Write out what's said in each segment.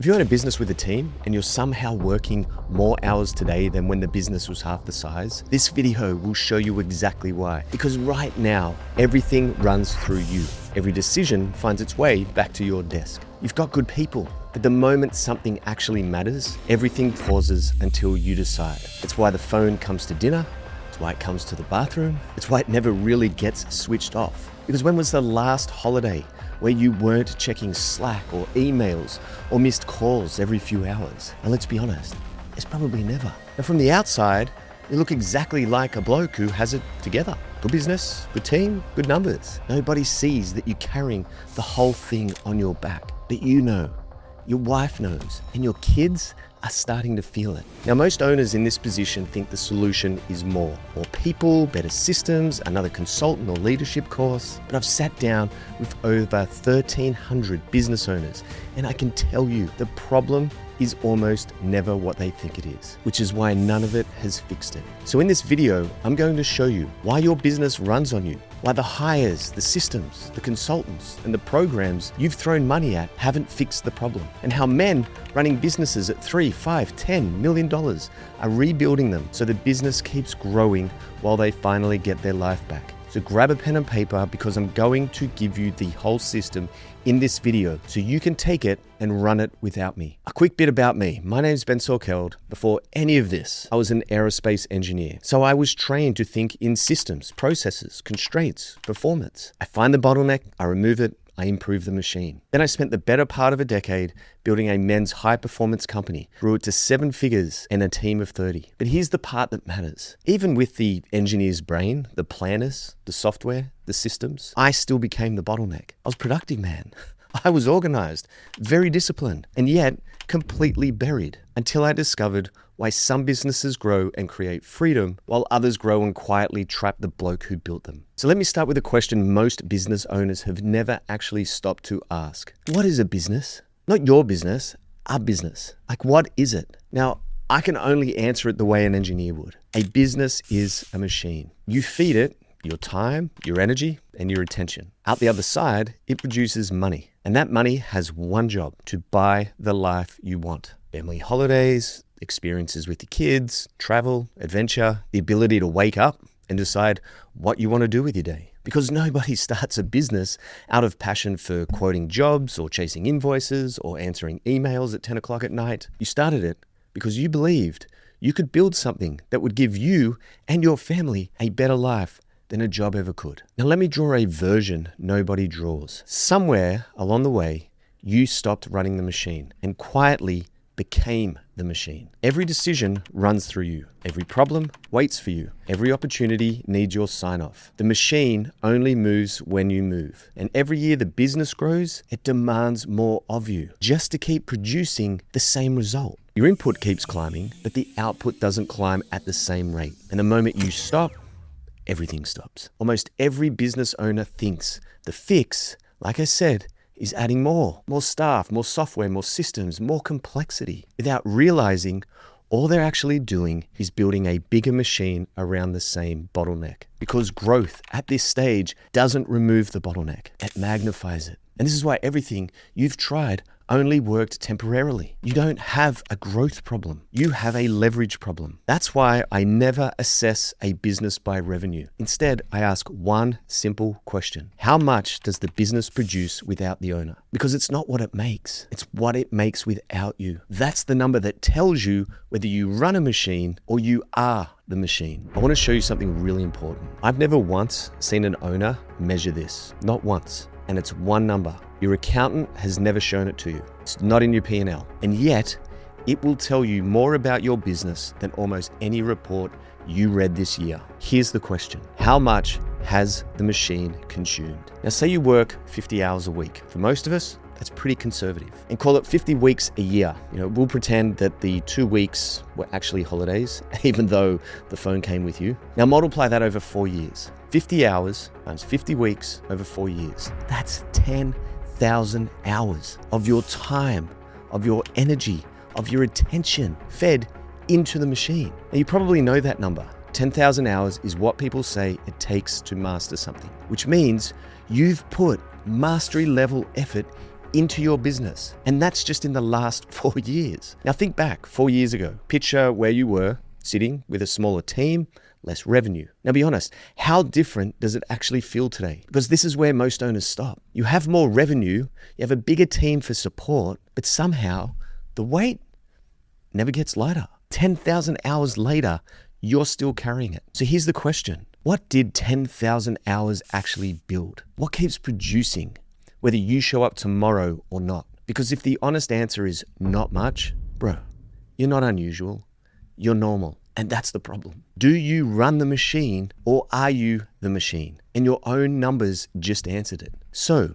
If you own a business with a team and you're somehow working more hours today than when the business was half the size, this video will show you exactly why. Because right now, everything runs through you. Every decision finds its way back to your desk. You've got good people, but the moment something actually matters, everything pauses until you decide. It's why the phone comes to dinner. It's why it comes to the bathroom. It's why it never really gets switched off. Because when was the last holiday where you weren't checking Slack or emails or missed calls every few hours? And let's be honest, it's probably never. Now from the outside, you look exactly like a bloke who has it together. Good business, good team, good numbers. Nobody sees that you're carrying the whole thing on your back. But you know, your wife knows, and your kids are starting to feel it. Now, most owners in this position think the solution is more people, better systems, another consultant or leadership course. But I've sat down with over 1,300 business owners, and I can tell you the problem is almost never what they think it is, which is why none of it has fixed it. So in this video, I'm going to show you why your business runs on you, why the hires, the systems, the consultants, and the programs you've thrown money at haven't fixed the problem, and how men running businesses at $3, $5, $10 million are rebuilding them so the business keeps growing while they finally get their life back. So grab a pen and paper because I'm going to give you the whole system in this video so you can take it and run it without me. A quick bit about me. My name is Salkeld. Before any of this, I was an aerospace engineer. So I was trained to think in systems, processes, constraints, performance. I find the bottleneck, I remove it, I improve the machine. Then I spent the better part of a decade building a men's high-performance company, grew it to 7 figures and a team of 30. But here's the part that matters. Even with the engineer's brain, the planners, the software, the systems, I still became the bottleneck. I was productive, man. I was organized, very disciplined, and yet completely buried until I discovered why some businesses grow and create freedom while others grow and quietly trap the bloke who built them. So let me start with a question most business owners have never actually stopped to ask. What is a business? Not your business, a business. Like, what is it? Now, I can only answer it the way an engineer would. A business is a machine. You feed it your time, your energy, and your attention. Out the other side, it produces money. And that money has one job: to buy the life you want. Family holidays, experiences with your kids, travel, adventure, the ability to wake up and decide what you want to do with your day. Because nobody starts a business out of passion for quoting jobs or chasing invoices or answering emails at 10 o'clock at night. You started it because you believed you could build something that would give you and your family a better life than a job ever could. Now let me draw a version nobody draws. Somewhere along the way, you stopped running the machine and quietly became the machine. Every decision runs through you. Every problem waits for you. Every opportunity needs your sign-off. The machine only moves when you move. And every year the business grows, it demands more of you just to keep producing the same result. Your input keeps climbing, but the output doesn't climb at the same rate. And the moment you stop, everything stops. Almost every business owner thinks the fix, like I said, is adding more staff, more software, more systems, more complexity, without realizing all they're actually doing is building a bigger machine around the same bottleneck. Because growth at this stage doesn't remove the bottleneck, it magnifies it. And this is why everything you've tried only worked temporarily. You don't have a growth problem. You have a leverage problem. That's why I never assess a business by revenue. Instead, I ask one simple question. How much does the business produce without the owner? Because it's not what it makes. It's what it makes without you. That's the number that tells you whether you run a machine or you are the machine. I want to show you something really important. I've never once seen an owner measure this. Not once. And it's one number. Your accountant has never shown it to you. It's not in your P&L. And yet, it will tell you more about your business than almost any report you read this year. Here's the question. How much has the machine consumed? Now, say you work 50 hours a week. For most of us, that's pretty conservative. And call it 50 weeks a year. We'll pretend that the 2 weeks were actually holidays, even though the phone came with you. Now multiply that over 4 years. 50 hours times 50 weeks over 4 years. That's 10,000 hours of your time, of your energy, of your attention fed into the machine. Now you probably know that number. 10,000 hours is what people say it takes to master something, which means you've put mastery level effort into your business. And that's just in the last 4 years. Now think back 4 years ago. Picture where you were sitting with a smaller team, less revenue. Now be honest, how different does it actually feel today? Because this is where most owners stop. You have more revenue, you have a bigger team for support, but somehow the weight never gets lighter. 10,000 hours later, you're still carrying it. So here's the question. What did 10,000 hours actually build? What keeps producing, whether you show up tomorrow or not? Because if the honest answer is not much, bro, you're not unusual, you're normal. And that's the problem. Do you run the machine or are you the machine? And your own numbers just answered it. So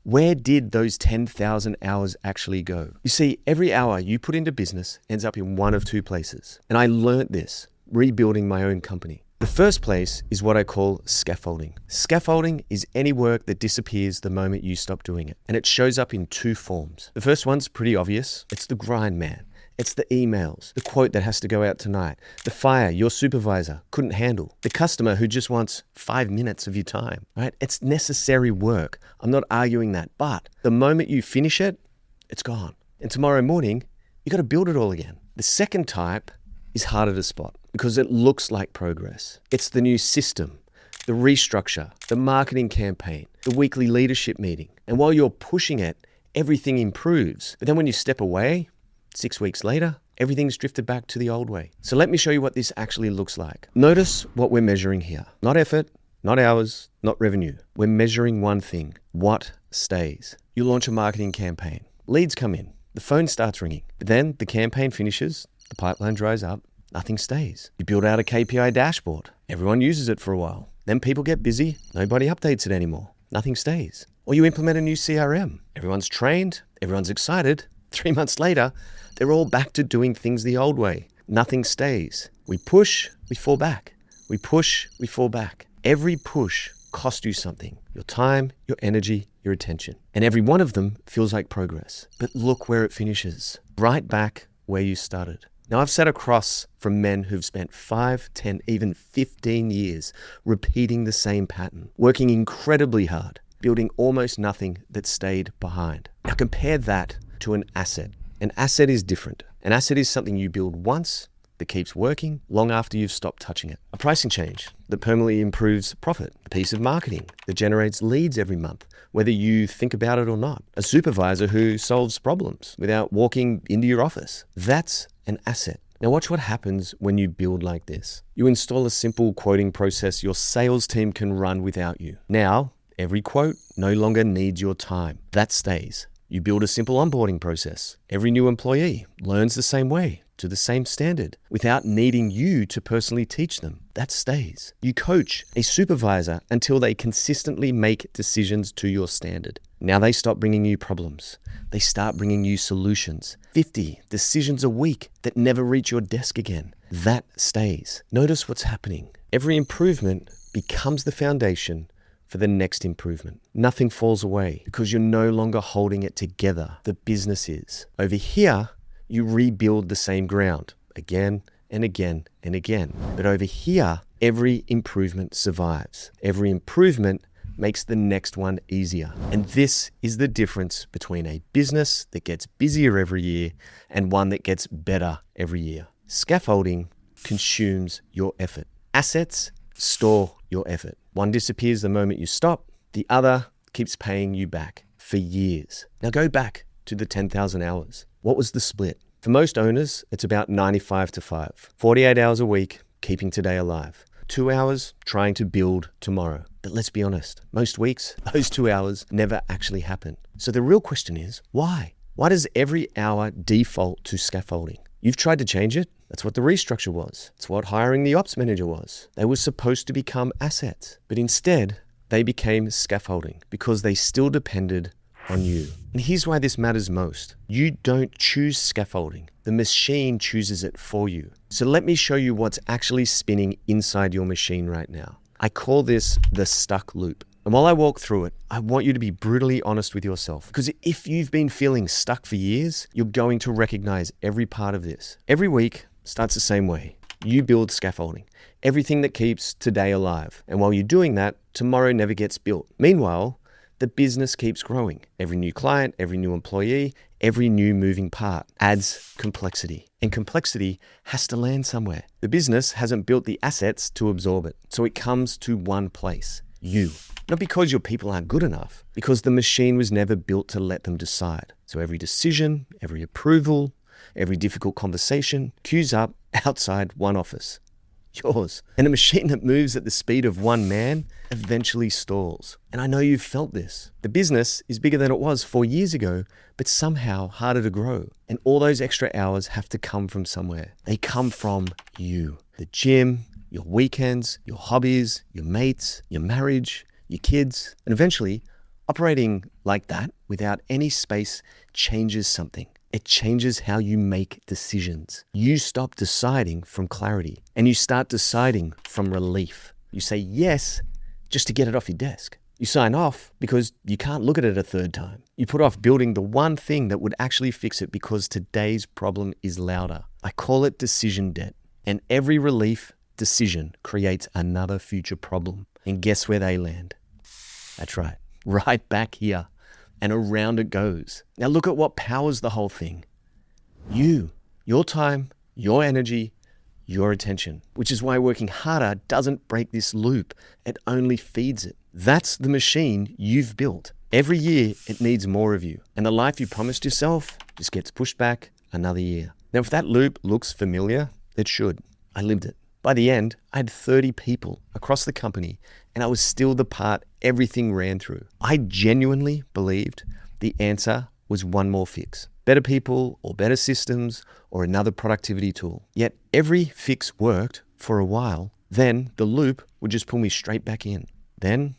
where did those 10,000 hours actually go? You see, every hour you put into business ends up in one of two places. And I learned this rebuilding my own company. The first place is what I call scaffolding. Scaffolding is any work that disappears the moment you stop doing it. And it shows up in two forms. The first one's pretty obvious. It's the grind man. It's the emails, the quote that has to go out tonight, the fire your supervisor couldn't handle, the customer who just wants 5 minutes of your time, right? It's necessary work. I'm not arguing that. But the moment you finish it, it's gone. And tomorrow morning, you got to build it all again. The second type is harder to spot because it looks like progress. It's the new system, the restructure, the marketing campaign, the weekly leadership meeting. And while you're pushing it, everything improves. But then when you step away, 6 weeks later, everything's drifted back to the old way. So let me show you what this actually looks like. Notice what we're measuring here. Not effort, not hours, not revenue. We're measuring one thing. What stays? You launch a marketing campaign. Leads come in. The phone starts ringing. But then the campaign finishes. The pipeline dries up. Nothing stays. You build out a KPI dashboard. Everyone uses it for a while. Then people get busy. Nobody updates it anymore. Nothing stays. Or you implement a new CRM. Everyone's trained. Everyone's excited. 3 months later, they're all back to doing things the old way. Nothing stays. We push, we fall back. We push, we fall back. Every push costs you something. Your time, your energy, your attention. And every one of them feels like progress. But look where it finishes. Right back where you started. Now, I've sat across from men who've spent 5, 10, even 15 years repeating the same pattern, working incredibly hard, building almost nothing that stayed behind. Now, compare that to an asset. An asset is different. An asset is something you build once that keeps working long after you've stopped touching it. A pricing change that permanently improves profit. A piece of marketing that generates leads every month, whether you think about it or not. A supervisor who solves problems without walking into your office. That's an asset. Now watch what happens when you build like this. You install a simple quoting process your sales team can run without you. Now, every quote no longer needs your time. That stays. You build a simple onboarding process. Every new employee learns the same way, to the same standard, without needing you to personally teach them. That stays. You coach a supervisor until they consistently make decisions to your standard. Now they stop bringing you problems. They start bringing you solutions. 50 decisions a week that never reach your desk again. That stays. Notice what's happening. Every improvement becomes the foundation for the next improvement. Nothing falls away because you're no longer holding it together. The business is. Over here, you rebuild the same ground again and again and again. But over here, every improvement survives. Every improvement makes the next one easier. And this is the difference between a business that gets busier every year and one that gets better every year. Scaffolding consumes your effort. Assets store your effort. One disappears the moment you stop. The other keeps paying you back for years. Now go back to the 10,000 hours. What was the split? For most owners, it's about 95-5. 48 hours a week, keeping today alive. 2 hours trying to build tomorrow. But let's be honest, most weeks, those 2 hours never actually happen. So the real question is, why? Why does every hour default to scaffolding? You've tried to change it. That's what the restructure was. It's what hiring the ops manager was. They were supposed to become assets, but instead they became scaffolding because they still depended on you. And here's why this matters most. You don't choose scaffolding. The machine chooses it for you. So let me show you what's actually spinning inside your machine right now. I call this the stuck loop. And while I walk through it, I want you to be brutally honest with yourself. Because if you've been feeling stuck for years, you're going to recognize every part of this. Every week starts the same way. You build scaffolding, everything that keeps today alive. And while you're doing that, tomorrow never gets built. Meanwhile, the business keeps growing. Every new client, every new employee, every new moving part adds complexity. And complexity has to land somewhere. The business hasn't built the assets to absorb it. So it comes to one place, you. Not because your people aren't good enough, because the machine was never built to let them decide. So every decision, every approval, every difficult conversation queues up outside one office, yours. And a machine that moves at the speed of one man eventually stalls. And I know you've felt this. The business is bigger than it was 4 years ago, but somehow harder to grow. And all those extra hours have to come from somewhere. They come from you. The gym, your weekends, your hobbies, your mates, your marriage, your kids. And eventually, operating like that without any space changes something. It changes how you make decisions. You stop deciding from clarity and you start deciding from relief. You say yes just to get it off your desk. You sign off because you can't look at it a third time. You put off building the one thing that would actually fix it because today's problem is louder. I call it decision debt. And every relief decision creates another future problem. And guess where they land? That's right, right back here. And around it goes. Now look at what powers the whole thing. You, your time, your energy, your attention. Which is why working harder doesn't break this loop. It only feeds it. That's the machine you've built. Every year it needs more of you. And the life you promised yourself just gets pushed back another year. Now if that loop looks familiar, it should. I lived it. By the end, I had 30 people across the company and I was still the part everything ran through. I genuinely believed the answer was one more fix. Better people or better systems or another productivity tool. Yet every fix worked for a while. Then the loop would just pull me straight back in. Then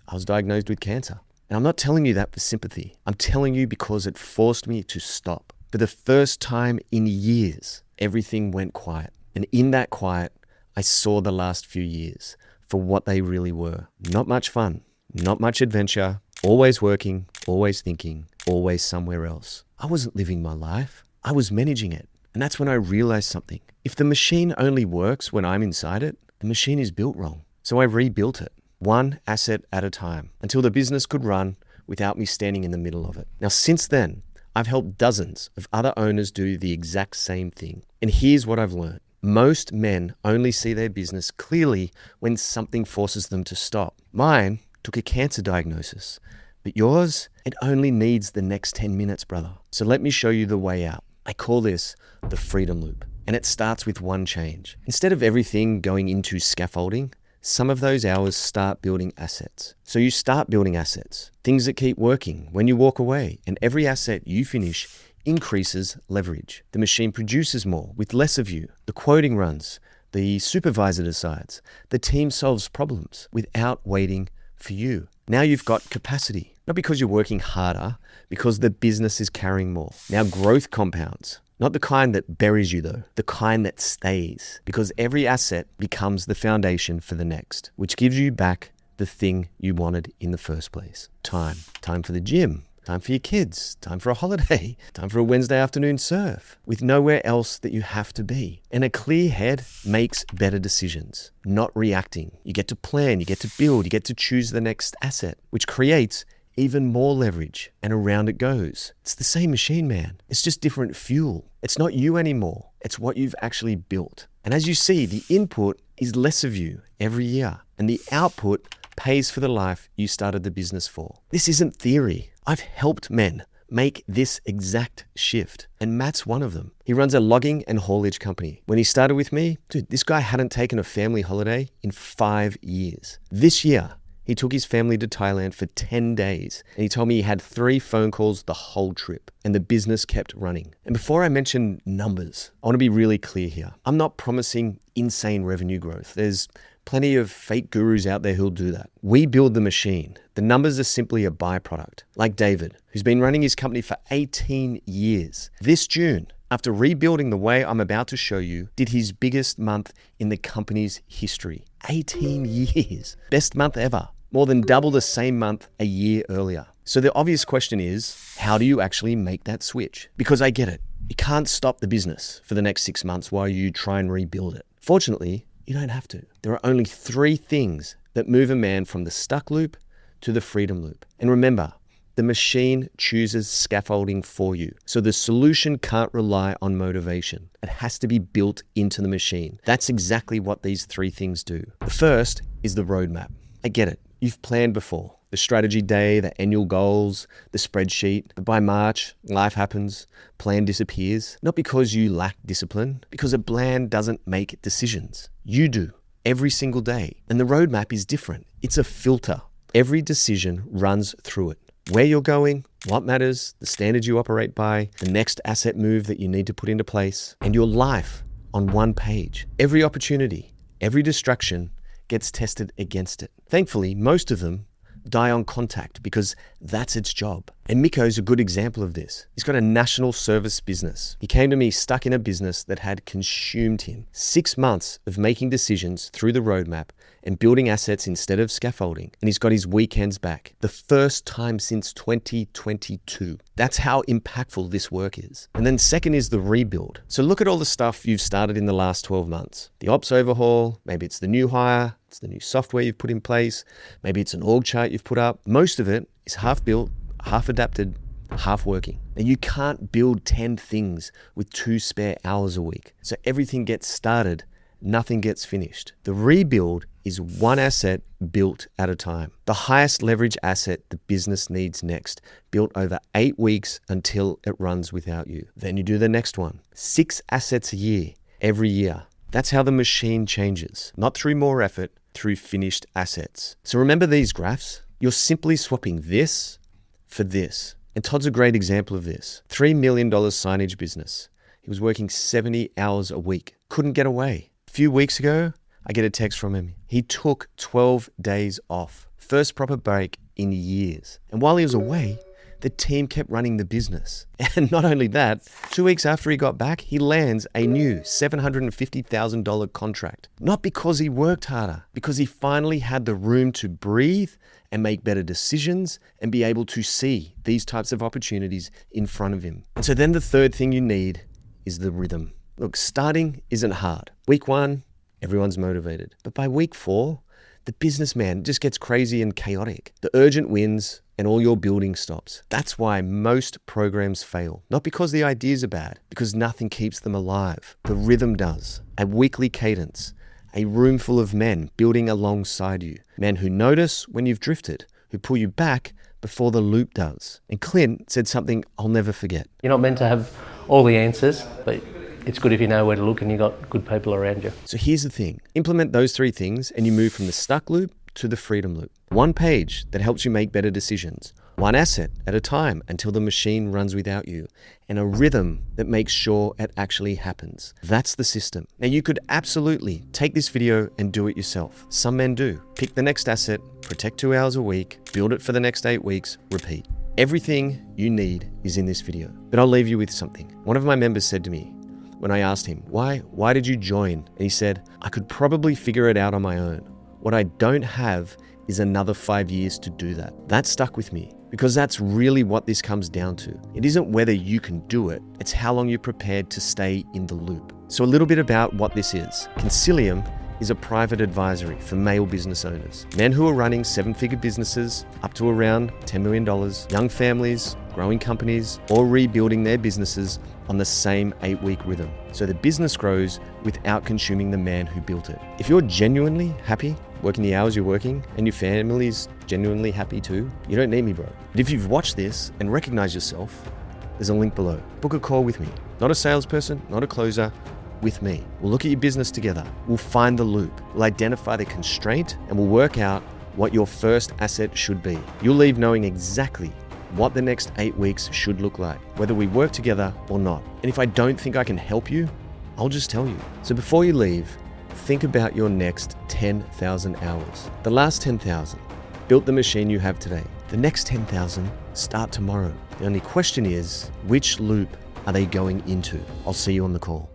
I was diagnosed with cancer. And I'm not telling you that for sympathy. I'm telling you because it forced me to stop. For the first time in years, everything went quiet. And in that quiet, I saw the last few years for what they really were. Not much fun, not much adventure, always working, always thinking, always somewhere else. I wasn't living my life. I was managing it. And that's when I realized something. If the machine only works when I'm inside it, the machine is built wrong. So I rebuilt it, one asset at a time, until the business could run without me standing in the middle of it. Now, since then, I've helped dozens of other owners do the exact same thing. And here's what I've learned. Most men only see their business clearly when something forces them to stop. Mine took a cancer diagnosis, but yours, it only needs the next 10 minutes, brother. So let me show you the way out. I call this the freedom loop, and it starts with one change. Instead of everything going into scaffolding, some of those hours start building assets. So you start building assets, things that keep working when you walk away, and every asset you finish increases leverage. The machine produces more with less of you. The quoting runs, the supervisor decides, the team solves problems without waiting for you. Now you've got capacity, not because you're working harder, because the business is carrying more. Now growth compounds, not the kind that buries you though, the kind that stays, because every asset becomes the foundation for the next, which gives you back the thing you wanted in the first place. Time for the gym. Time for your kids, time for a holiday, time for a Wednesday afternoon surf, with nowhere else that you have to be. And a clear head makes better decisions, not reacting. You get to plan, you get to build, you get to choose the next asset, which creates even more leverage. And around it goes. It's the same machine, man. It's just different fuel. It's not you anymore. It's what you've actually built. And as you see, the input is less of you every year, and the output pays for the life you started the business for. This isn't theory. I've helped men make this exact shift, and Matt's one of them. He runs a logging and haulage company. When he started with me, dude, this guy hadn't taken a family holiday in 5 years. This year, he took his family to Thailand for 10 days, and he told me he had 3 phone calls the whole trip, and the business kept running. And before I mention numbers, I want to be really clear here. I'm not promising insane revenue growth. There's plenty of fake gurus out there who'll do that. We build the machine. The numbers are simply a byproduct. Like David, who's been running his company for 18 years. This June, after rebuilding the way I'm about to show you, did his biggest month in the company's history. 18 years. Best month ever. More than double the same month a year earlier. So the obvious question is, how do you actually make that switch? Because I get it. You can't stop the business for the next 6 months while you try and rebuild it. Fortunately, you don't have to. There are only 3 things that move a man from the stuck loop to the freedom loop. And remember, the machine chooses scaffolding for you. So the solution can't rely on motivation. It has to be built into the machine. That's exactly what these three things do. The first is the roadmap. I get it. You've planned before. The strategy day, the annual goals, the spreadsheet. But by March, life happens, plan disappears. Not because you lack discipline, because a plan doesn't make decisions. You do, every single day. And the roadmap is different. It's a filter. Every decision runs through it. Where you're going, what matters, the standards you operate by, the next asset move that you need to put into place, and your life on one page. Every opportunity, every distraction gets tested against it. Thankfully, most of them die on contact because that's its job. And Mikko's a good example of this. He's got a national service business. He came to me stuck in a business that had consumed him. 6 months of making decisions through the roadmap and building assets instead of scaffolding. And he's got his weekends back. The first time since 2022. That's how impactful this work is. And then second is the rebuild. So look at all the stuff you've started in the last 12 months. The ops overhaul, maybe it's the new hire, it's the new software you've put in place, maybe it's an org chart you've put up. Most of it is half built, half adapted, half working. Now you can't build 10 things with 2 spare hours a week. So everything gets started, nothing gets finished. The rebuild is one asset built at a time. The highest leverage asset the business needs next, built over 8 weeks until it runs without you. Then you do the next one. 6 assets a year, every year. That's how the machine changes, not through more effort, through finished assets. So remember these graphs? You're simply swapping this for this. And Todd's a great example of this. $3 million signage business. He was working 70 hours a week. Couldn't get away. A few weeks ago, I get a text from him. He took 12 days off. First proper break in years. And while he was away, the team kept running the business. And not only that, 2 weeks after he got back, he lands a new $750,000 contract. Not because he worked harder, because he finally had the room to breathe and make better decisions and be able to see these types of opportunities in front of him. And so then the third thing you need is the rhythm. Look, starting isn't hard. Week 1, everyone's motivated. But by week 4, the businessman just gets crazy and chaotic. The urgent wins and all your building stops. That's why most programs fail. Not because the ideas are bad, because nothing keeps them alive. The rhythm does. A weekly cadence. A room full of men building alongside you. Men who notice when you've drifted, who pull you back before the loop does. And Clint said something I'll never forget. You're not meant to have all the answers, but it's good if you know where to look and you've got good people around you. So here's the thing. Implement those 3 things and you move from the stuck loop to the freedom loop. One page that helps you make better decisions. One asset at a time until the machine runs without you. And a rhythm that makes sure it actually happens. That's the system. Now you could absolutely take this video and do it yourself. Some men do. Pick the next asset, protect 2 hours a week, build it for the next 8 weeks, repeat. Everything you need is in this video. But I'll leave you with something. One of my members said to me, when I asked him, why did you join? And he said, I could probably figure it out on my own. What I don't have is another 5 years to do that. That stuck with me because that's really what this comes down to. It isn't whether you can do it, it's how long you're prepared to stay in the loop. So a little bit about what this is. Concilium is a private advisory for male business owners. Men who are running 7-figure businesses up to around $10 million, young families, growing companies, or rebuilding their businesses on the same 8-week rhythm. So the business grows without consuming the man who built it. If you're genuinely happy working the hours you're working and your family's genuinely happy too, you don't need me, bro. But if you've watched this and recognize yourself, there's a link below. Book a call with me. Not a salesperson, not a closer, with me. We'll look at your business together. We'll find the loop. We'll identify the constraint and we'll work out what your first asset should be. You'll leave knowing exactly what the next 8 weeks should look like, whether we work together or not. And if I don't think I can help you, I'll just tell you. So before you leave, think about your next 10,000 hours. The last 10,000, built the machine you have today. The next 10,000, start tomorrow. The only question is, which loop are they going into? I'll see you on the call.